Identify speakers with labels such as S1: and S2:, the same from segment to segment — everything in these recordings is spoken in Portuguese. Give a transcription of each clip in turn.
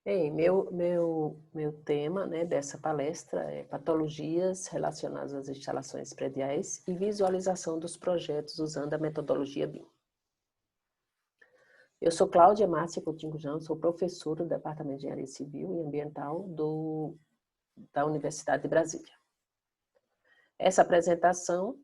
S1: Bem, meu tema, né, dessa palestra é patologias relacionadas às instalações prediais e visualização dos projetos usando a metodologia BIM. Eu sou Cláudia Márcia Coutinho Jão, sou professora do Departamento de Engenharia Civil e Ambiental da Universidade de Brasília. Essa apresentação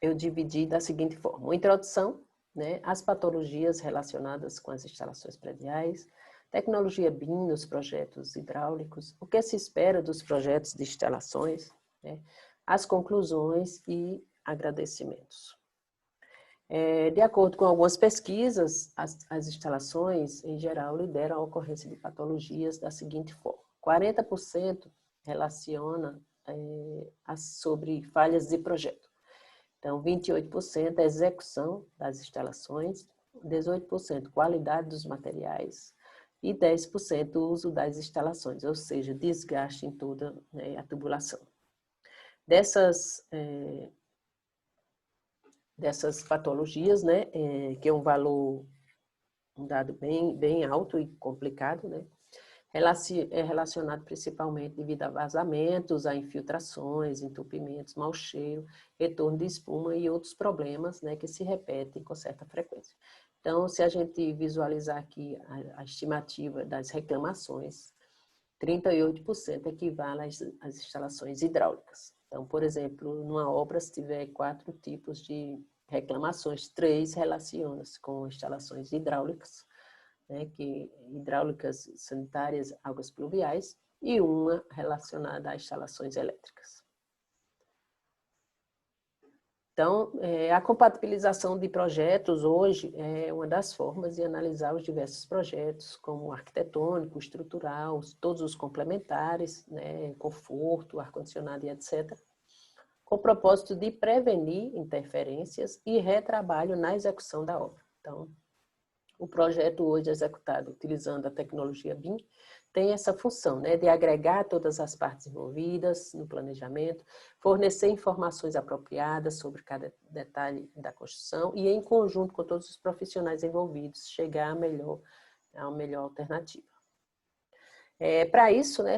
S1: eu dividi da seguinte forma: uma introdução, né, as patologias relacionadas com as instalações prediais, tecnologia BIM nos projetos hidráulicos, o que se espera dos projetos de instalações, né, as conclusões e agradecimentos. De acordo com algumas pesquisas, as instalações, em geral, lideram a ocorrência de patologias da seguinte forma: 40% relaciona sobre falhas de projeto. Então, 28% é execução das instalações, 18% qualidade dos materiais e 10% uso das instalações, ou seja, desgaste em toda, né, a tubulação. Dessas patologias, né, que é um dado bem alto e complicado, né, é relacionado principalmente devido a vazamentos, a infiltrações, entupimentos, mau cheiro, retorno de espuma e outros problemas, né, que se repetem com certa frequência. Então, se a gente visualizar aqui a estimativa das reclamações, 38% equivale às instalações hidráulicas. Então, por exemplo, numa obra, se tiver 4 tipos de reclamações, 3 relacionam-se com instalações hidráulicas, né, hidráulicas sanitárias, águas pluviais, e uma relacionada a instalações elétricas. Então, a compatibilização de projetos hoje é uma das formas de analisar os diversos projetos, como arquitetônico, estrutural, todos os complementares, né, conforto, ar-condicionado e etc., com o propósito de prevenir interferências e retrabalho na execução da obra. Então, o projeto hoje executado utilizando a tecnologia BIM tem essa função, né, de agregar todas as partes envolvidas no planejamento, fornecer informações apropriadas sobre cada detalhe da construção e, em conjunto com todos os profissionais envolvidos, chegar a uma melhor alternativa. Para isso, né,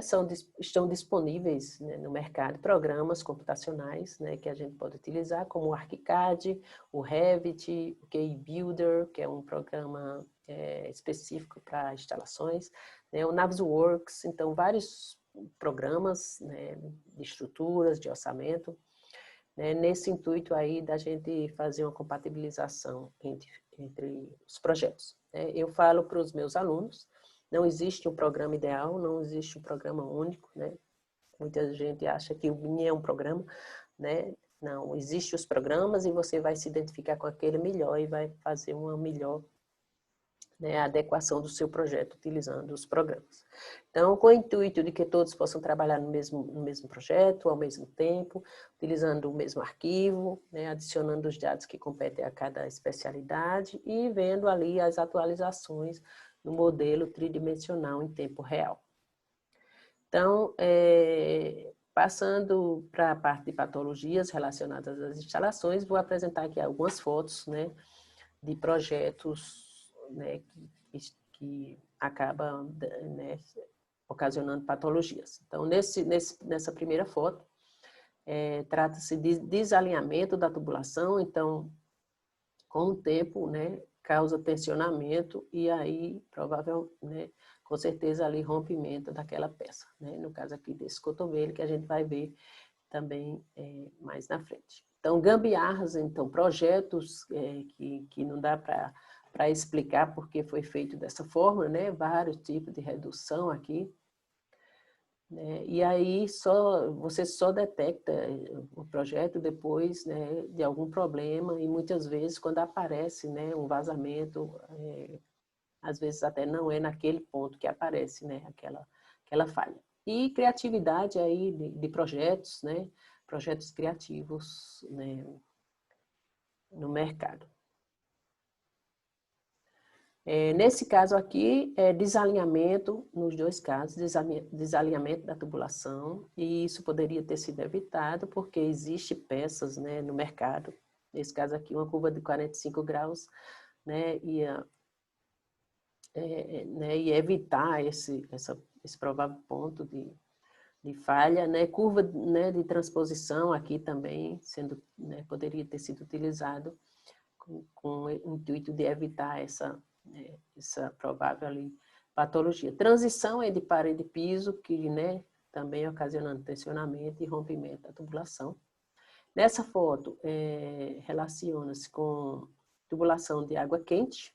S1: estão disponíveis, né, no mercado programas computacionais, né, que a gente pode utilizar, como o ArchiCAD, o Revit, o QI Builder, que é um programa específico para instalações, né, o Navisworks, então vários programas, né, de estruturas, de orçamento, né, nesse intuito aí da gente fazer uma compatibilização entre os projetos. Eu falo para os meus alunos, não existe um programa ideal, não existe um programa único, né? Muita gente acha que o BIM é um programa, né? Não, existem os programas e você vai se identificar com aquele melhor e vai fazer uma melhor, né, adequação do seu projeto utilizando os programas. Então, com o intuito de que todos possam trabalhar no mesmo projeto, ao mesmo tempo, utilizando o mesmo arquivo, né, adicionando os dados que competem a cada especialidade e vendo ali as atualizações no modelo tridimensional em tempo real. Então, passando para a parte de patologias relacionadas às instalações, vou apresentar aqui algumas fotos, né, de projetos, né, que acabam, né, ocasionando patologias. Então, nessa primeira foto, trata-se de desalinhamento da tubulação, então, com o tempo, né, causa tensionamento e aí, provavelmente, né, com certeza ali rompimento daquela peça, né? No caso aqui desse cotovelo, que a gente vai ver também mais na frente. Então, gambiarras, então, projetos que não dá para explicar porque foi feito dessa forma, né? Vários tipos de redução aqui, né? E aí você só detecta o projeto depois, né, de algum problema e muitas vezes quando aparece, né, um vazamento, às vezes até não é naquele ponto que aparece, né, aquela falha. E criatividade aí de projetos, né, projetos criativos, né, no mercado. Nesse caso aqui, desalinhamento, nos dois casos, desalinhamento da tubulação, e isso poderia ter sido evitado porque existe peças, né, no mercado, nesse caso aqui uma curva de 45 graus, né, né, e evitar esse provável ponto de falha, né, curva, né, de transposição aqui também sendo, né, poderia ter sido utilizado com o intuito de evitar essa provável ali patologia. Transição de parede-piso, que, né, também ocasionando tensionamento e rompimento da tubulação. Nessa foto, relaciona-se com tubulação de água quente,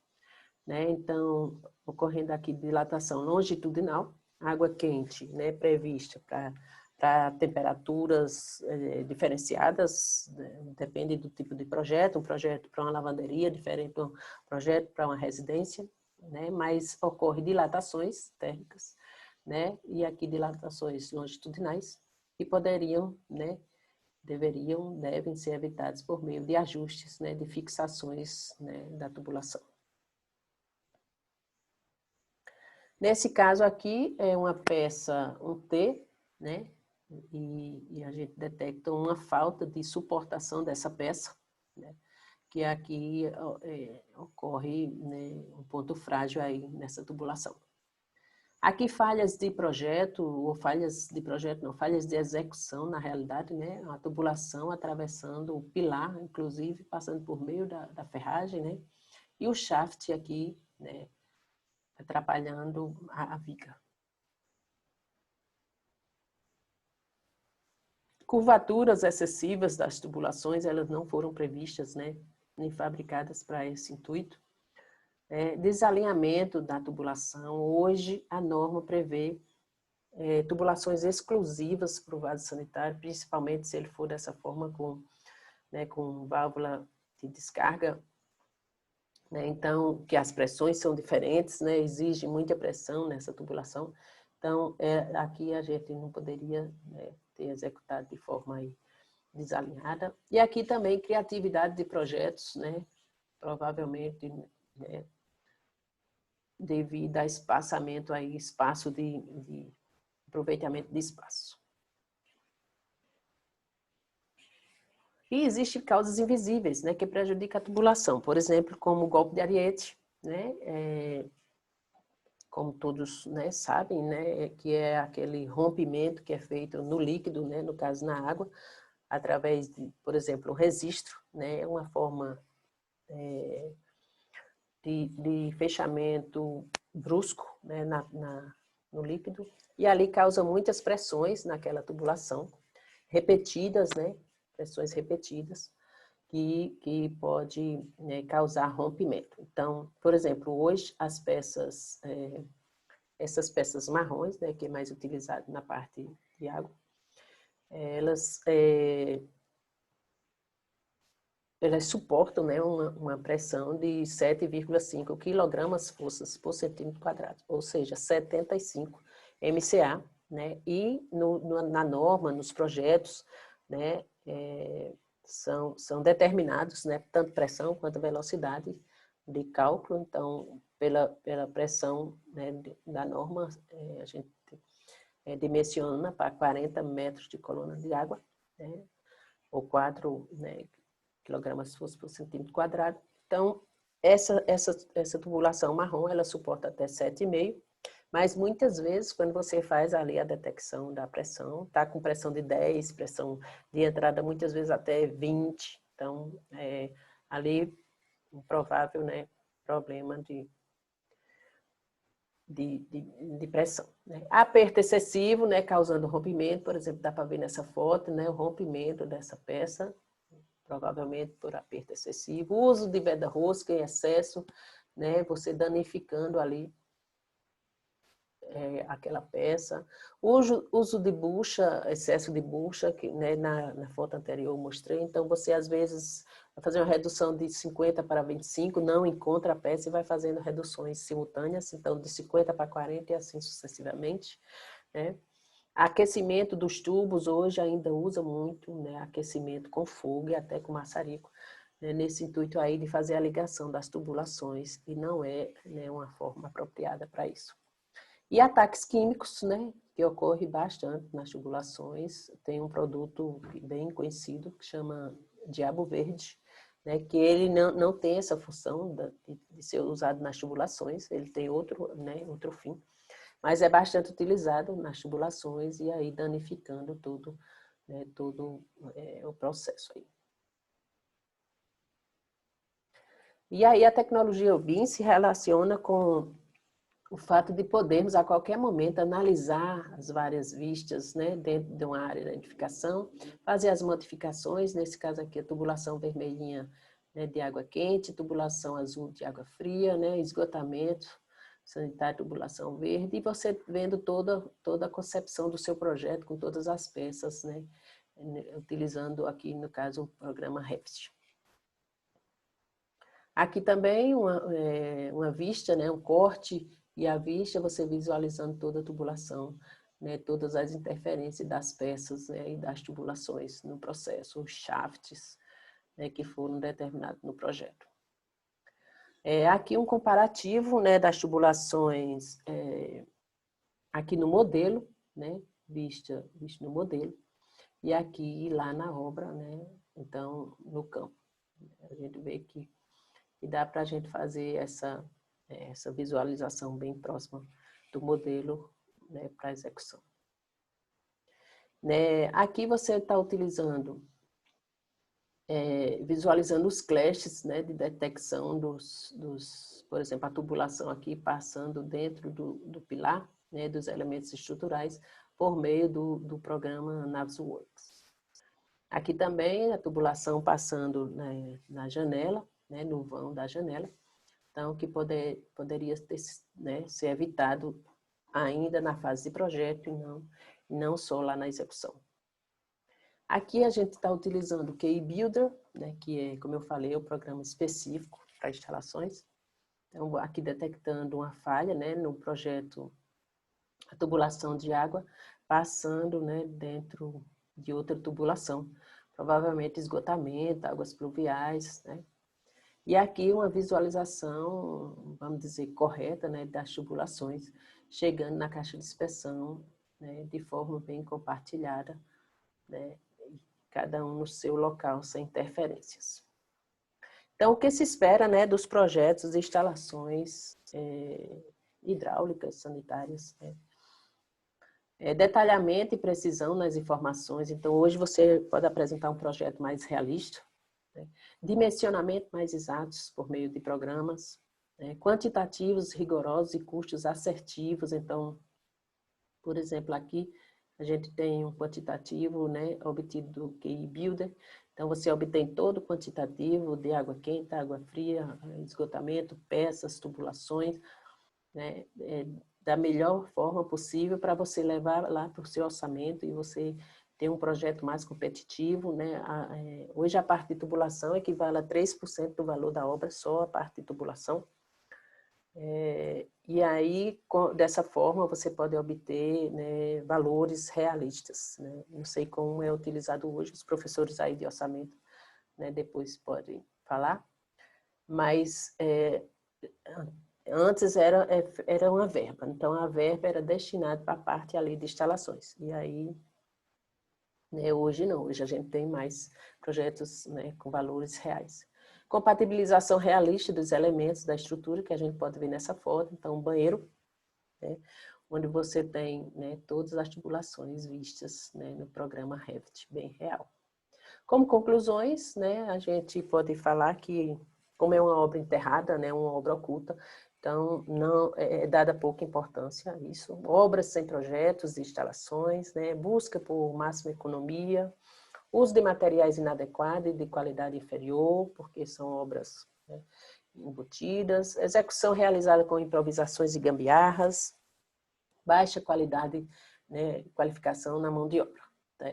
S1: né? Então, ocorrendo aqui dilatação longitudinal, água quente, né, prevista para temperaturas diferenciadas, né? Depende do tipo de projeto, um projeto para uma lavanderia, diferente de um projeto para uma residência, né? Mas ocorre dilatações térmicas, né? E aqui dilatações longitudinais, que poderiam, né, devem ser evitados por meio de ajustes, né, de fixações, né, da tubulação. Nesse caso aqui, é uma peça, um T, né? E a gente detecta uma falta de suportação dessa peça, né? Que aqui ocorre, né, um ponto frágil aí nessa tubulação. Aqui falhas de projeto, ou falhas de projeto não, falhas de execução, na realidade, né? A tubulação atravessando o pilar, inclusive, passando por meio da ferragem, né? E o shaft aqui, né, atrapalhando a viga. Curvaturas excessivas das tubulações, elas não foram previstas, né, nem fabricadas para esse intuito. Desalinhamento da tubulação, hoje a norma prevê tubulações exclusivas para o vaso sanitário, principalmente se ele for dessa forma né, com válvula de descarga, né, então, que as pressões são diferentes, né, exige muita pressão nessa tubulação, então, aqui a gente não poderia, né, ter executado de forma aí desalinhada. E aqui também criatividade de projetos, né, provavelmente, né, devido a espaçamento aí, espaço de aproveitamento de espaço. E existem causas invisíveis, né, que prejudicam a tubulação, por exemplo, como o golpe de ariete, né, como todos, né, sabem, né, que é aquele rompimento que é feito no líquido, né, no caso na água, através de, por exemplo, o registro, né, uma forma de fechamento brusco, né, no líquido, e ali causa muitas pressões naquela tubulação, repetidas, né, pressões repetidas, que pode, né, causar rompimento. Então, por exemplo, hoje as peças, essas peças marrons, né, que é mais utilizado na parte de água, elas suportam, né, uma pressão de 7,5 quilogramas forças por centímetro quadrado, ou seja, 75 MCA, né, e na norma, nos projetos, né, são determinados, né, tanto pressão quanto velocidade de cálculo, então, pela pressão, né, da norma, a gente dimensiona para 40 metros de coluna de água, né, ou 4, né, quilogramas por centímetro quadrado. Então, essa tubulação marrom, ela suporta até 7,5, mas muitas vezes, quando você faz ali a detecção da pressão, está com pressão de 10, pressão de entrada muitas vezes até 20, então, ali, um provável, né, problema de pressão, né? Aperto excessivo, né, causando rompimento, por exemplo, dá para ver nessa foto, né, o rompimento dessa peça, provavelmente por aperto excessivo, uso de veda-rosca em excesso, né, você danificando ali aquela peça, uso de bucha, excesso de bucha, que, né, na foto anterior eu mostrei, então você às vezes vai fazer uma redução de 50 para 25, não encontra a peça e vai fazendo reduções simultâneas, então de 50 para 40 e assim sucessivamente, né. Aquecimento dos tubos, hoje ainda usa muito, né, aquecimento com fogo e até com maçarico, né, nesse intuito aí de fazer a ligação das tubulações, e não é, né, uma forma apropriada para isso. E ataques químicos, né, que ocorre bastante nas tubulações, tem um produto bem conhecido que chama Diabo Verde, né, que ele não tem essa função de ser usado nas tubulações, ele tem outro, né, outro fim, mas é bastante utilizado nas tubulações e aí danificando todo, né, todo o processo aí. E aí a tecnologia BIM se relaciona com o fato de podermos a qualquer momento analisar as várias vistas, né, dentro de uma área de edificação, fazer as modificações, nesse caso aqui a tubulação vermelhinha, né, de água quente, tubulação azul de água fria, né, esgotamento sanitário, tubulação verde, e você vendo toda a concepção do seu projeto com todas as peças, né, utilizando aqui no caso o programa Revit. Aqui também uma vista, né, um corte, e a vista você visualizando toda a tubulação, né, todas as interferências das peças, né, e das tubulações no processo, os shafts, né, que foram determinados no projeto. Aqui um comparativo, né, das tubulações aqui no modelo, né, vista no modelo, e aqui lá na obra, né, então no campo. A gente vê que dá para a gente fazer essa visualização bem próxima do modelo, né, para execução. Né, aqui você está utilizando, visualizando os clashes, né, de detecção por exemplo, a tubulação aqui passando dentro do pilar, né, dos elementos estruturais, por meio do programa Navisworks. Aqui também a tubulação passando, né, na janela, né, no vão da janela, então que poderia ter, né, ser evitado ainda na fase de projeto e não só lá na execução. Aqui a gente está utilizando o QI Builder, né, que é, como eu falei, o programa específico para instalações. Então, aqui detectando uma falha, né, no projeto, a tubulação de água passando, né, dentro de outra tubulação, provavelmente esgotamento, águas pluviais, né. E aqui uma visualização, vamos dizer, correta, né, das tubulações, chegando na caixa de inspeção, né, de forma bem compartilhada, né, cada um no seu local, sem interferências. Então, o que se espera, né, dos projetos e instalações hidráulicas, sanitárias, né? Detalhamento e precisão nas informações. Então, hoje você pode apresentar um projeto mais realista, né? Dimensionamento mais exatos por meio de programas, né? Quantitativos, rigorosos e custos assertivos. Então, por exemplo, aqui a gente tem um quantitativo, né, obtido do QI Builder. Então, você obtém todo o quantitativo de água quente, água fria, esgotamento, peças, tubulações, né, da melhor forma possível para você levar lá para o seu orçamento e você ter um projeto mais competitivo, né? Hoje a parte de tubulação equivale a 3% do valor da obra, só a parte de tubulação. E aí, dessa forma, você pode obter, né, valores realistas, né? Não sei como é utilizado hoje, os professores aí de orçamento, né, depois podem falar, mas antes era uma verba, então a verba era destinada para a parte ali de instalações, e aí, né, hoje não, hoje a gente tem mais projetos, né, com valores reais. Compatibilização realista dos elementos da estrutura, que a gente pode ver nessa foto, então banheiro, né, onde você tem, né, todas as tubulações vistas, né, no programa Revit, bem real. Como conclusões, né, a gente pode falar que, como é uma obra enterrada, né, uma obra oculta, então não é dada pouca importância a isso. Obras sem projetos de instalações, né, busca por máxima economia, uso de materiais inadequados e de qualidade inferior, porque são obras, né, embutidas, execução realizada com improvisações e gambiarras, baixa qualidade, né, qualificação na mão de obra.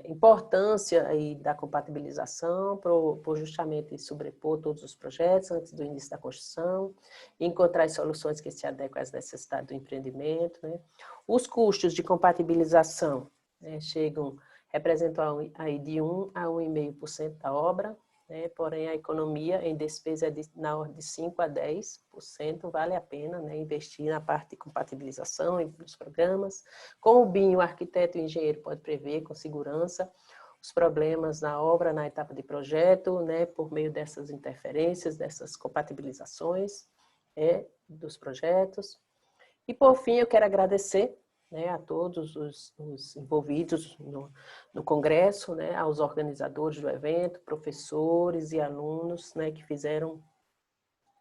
S1: Importância aí da compatibilização, por justamente sobrepor todos os projetos antes do início da construção, encontrar as soluções que se adequam às necessidades do empreendimento, né? Os custos de compatibilização, né, representam aí de 1 a 1,5% da obra, né? Porém a economia em despesa é na ordem de 5 a 10%, vale a pena, né, investir na parte de compatibilização dos programas. Com o BIM, o arquiteto e o engenheiro pode prever com segurança os problemas na obra, na etapa de projeto, né, por meio dessas interferências, dessas compatibilizações dos projetos. E, por fim, eu quero agradecer, né, a todos os envolvidos no Congresso, né, aos organizadores do evento, professores e alunos, né, que fizeram,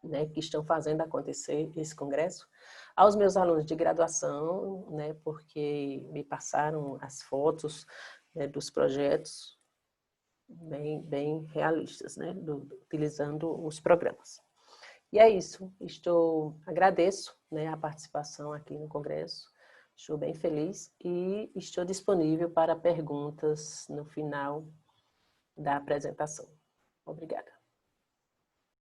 S1: né, que estão fazendo acontecer esse congresso, aos meus alunos de graduação, né, porque me passaram as fotos, né, dos projetos bem realistas, né, utilizando os programas. E é isso, agradeço, né, a participação aqui no congresso, estou bem feliz e estou disponível para perguntas no final da apresentação. Obrigada.